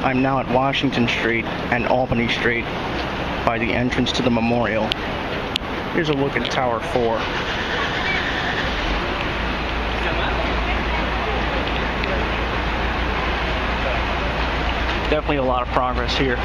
I'm now at Washington Street and Albany Street by the entrance to the memorial. Here's a look at Tower 4. Definitely a lot of progress here.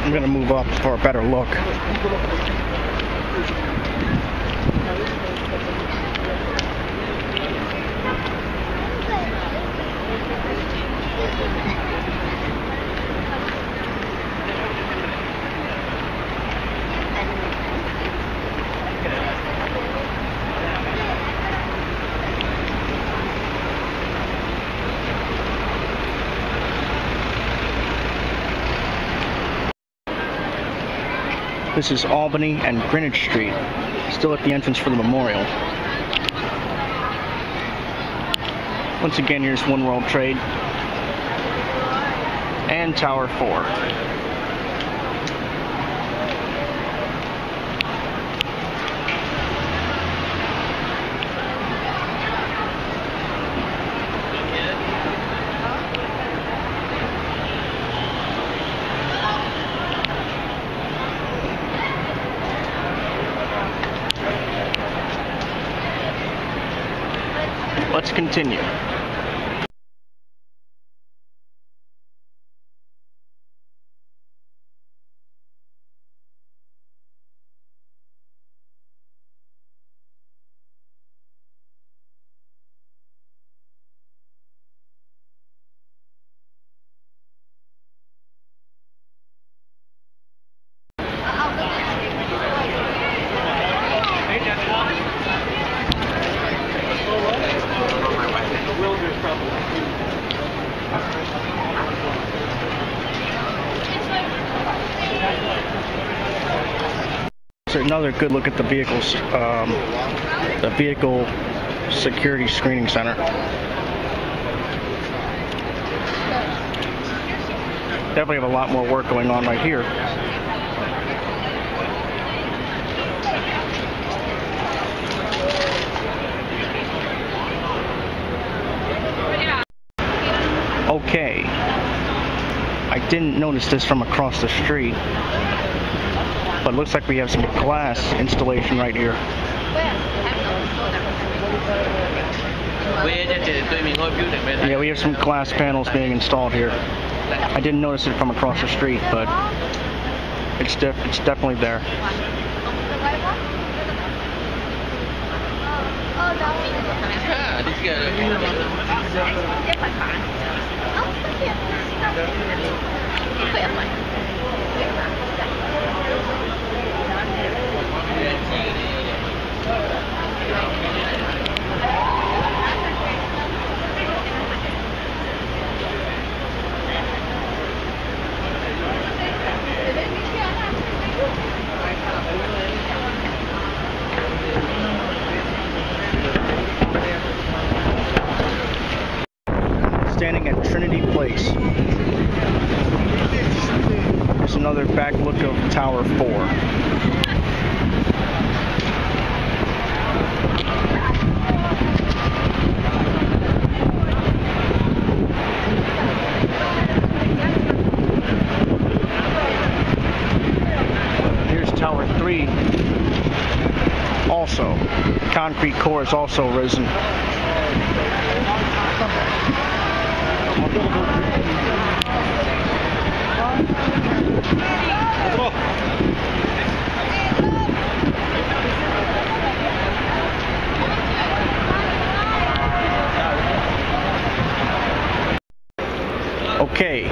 I'm going to move up for a better look. This is Albany and Greenwich Street, still at the entrance for the memorial. Once again, here's One World Trade and Tower 4. Let's continue. So another good look at the vehicles, the vehicle security screening center. Definitely have a lot more work going on right here. Okay, I didn't notice this from across the street, but it looks like we have some glass installation right here. Yeah, we have some glass panels being installed here. I didn't notice it from across the street, but it's definitely there. Standing at Trinity Place. Here's another back look of Tower 4. Here's Tower 3. Also, concrete core is also risen. Okay,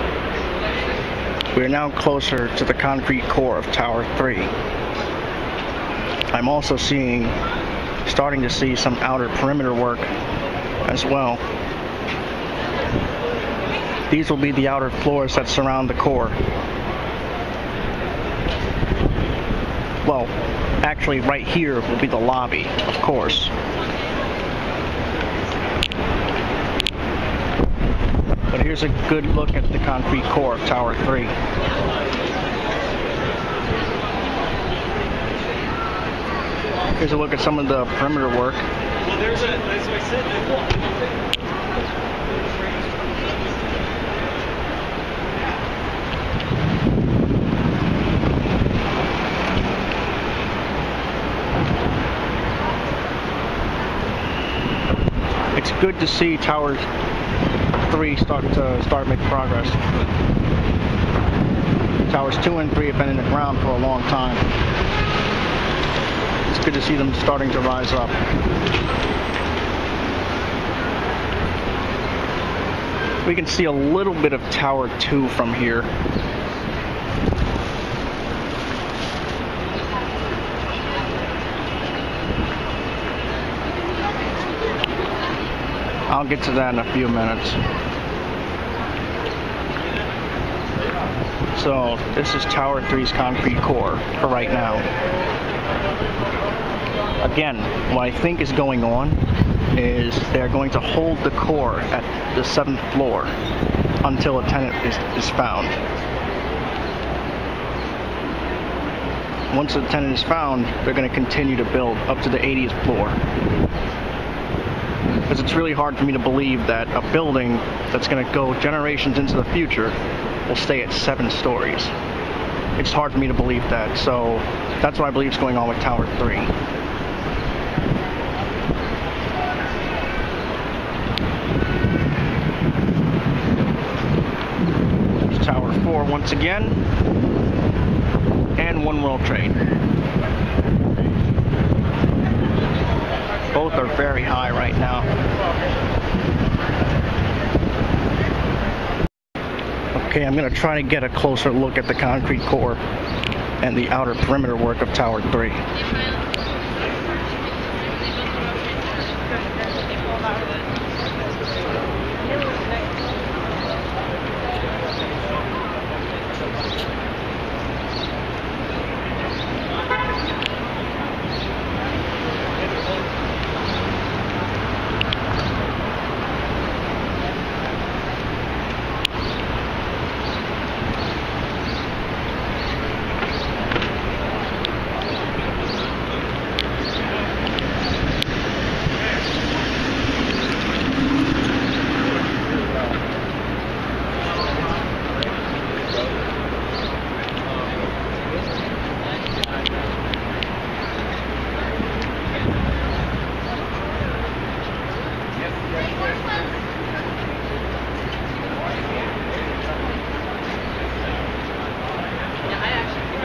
we are now closer to the concrete core of Tower 3. I'm also starting to see some outer perimeter work as well. These will be the outer floors that surround the core. Well, actually right here will be the lobby, of course. But here's a good look at the concrete core of Tower 3. Here's a look at some of the perimeter work. Well, there's what I said. It's good to see Tower 3 start to make progress. Towers 2 and 3 have been in the ground for a long time. It's good to see them starting to rise up. We can see a little bit of Tower 2 from here. I'll get to that in a few minutes. So this is Tower 3's concrete core for right now. Again, what I think is going on is they're going to hold the core at the 7th floor until a tenant is found. Once the tenant is found, they're going to continue to build up to the 80th floor. Because it's really hard for me to believe that a building that's going to go generations into the future will stay at 7 stories. It's hard for me to believe that, so that's what I believe is going on with Tower 3. There's Tower 4 once again, and One World Trade. Both are very high right now. Okay, I'm going to try to get a closer look at the concrete core and the outer perimeter work of Tower 3.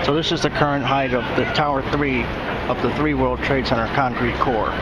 So this is the current height of the Tower 3 of the 3 World Trade Center concrete core.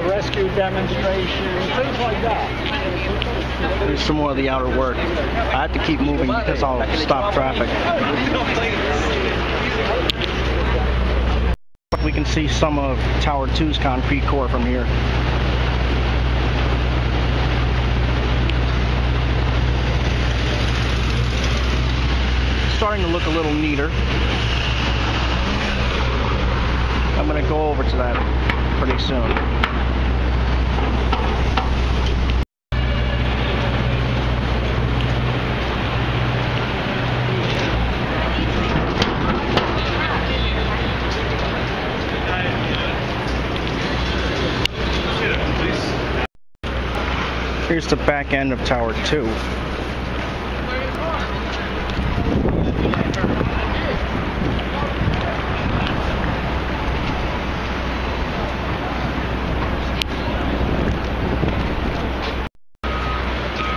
Rescue demonstration, things like that. There's some more of the outer work. I have to keep moving because I'll stop traffic. We can see some of Tower 2's concrete core from here. Starting to look a little neater. I'm going to go over to that pretty soon. Here's the back end of Tower 2.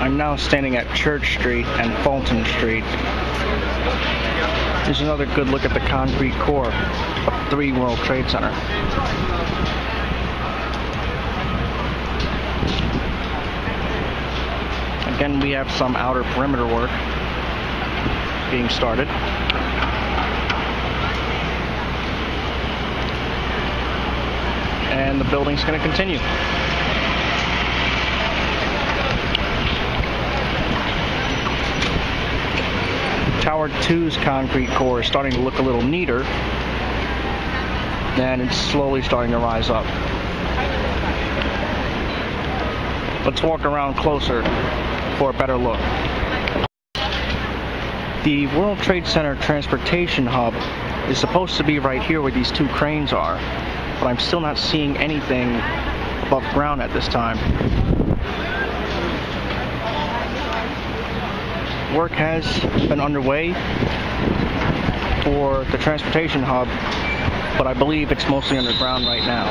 I'm now standing at Church Street and Fulton Street. Here's another good look at the concrete core of 3 World Trade Center. Again, we have some outer perimeter work being started. And the building's going to continue. Tower 2's concrete core is starting to look a little neater, and it's slowly starting to rise up. Let's walk around closer for a better look. The World Trade Center transportation hub is supposed to be right here where these 2 cranes are, but I'm still not seeing anything above ground at this time. Work has been underway for the transportation hub, but I believe it's mostly underground right now,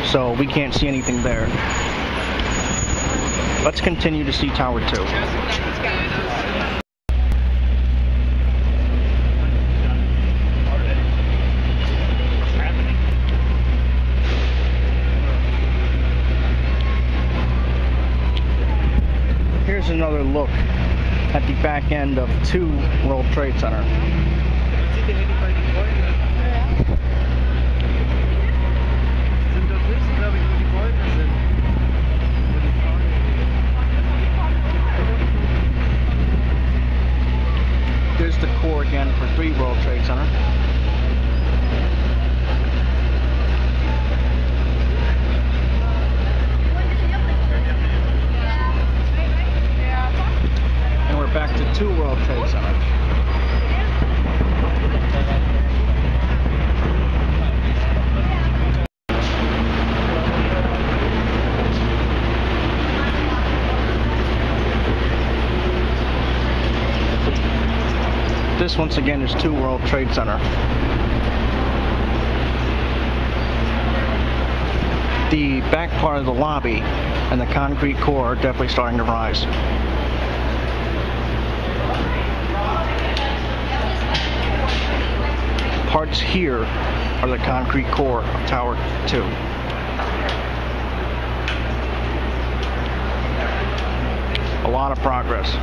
so we can't see anything there. Let's continue to see Tower 2. Here's another look at the back end of 2 World Trade Center. Here's the core again for 3 World Trade Center. Back to 2 World Trade Centers. This once again is 2 World Trade Center. The back part of the lobby and the concrete core are definitely starting to rise. Parts here are the concrete core of Tower 2. A lot of progress.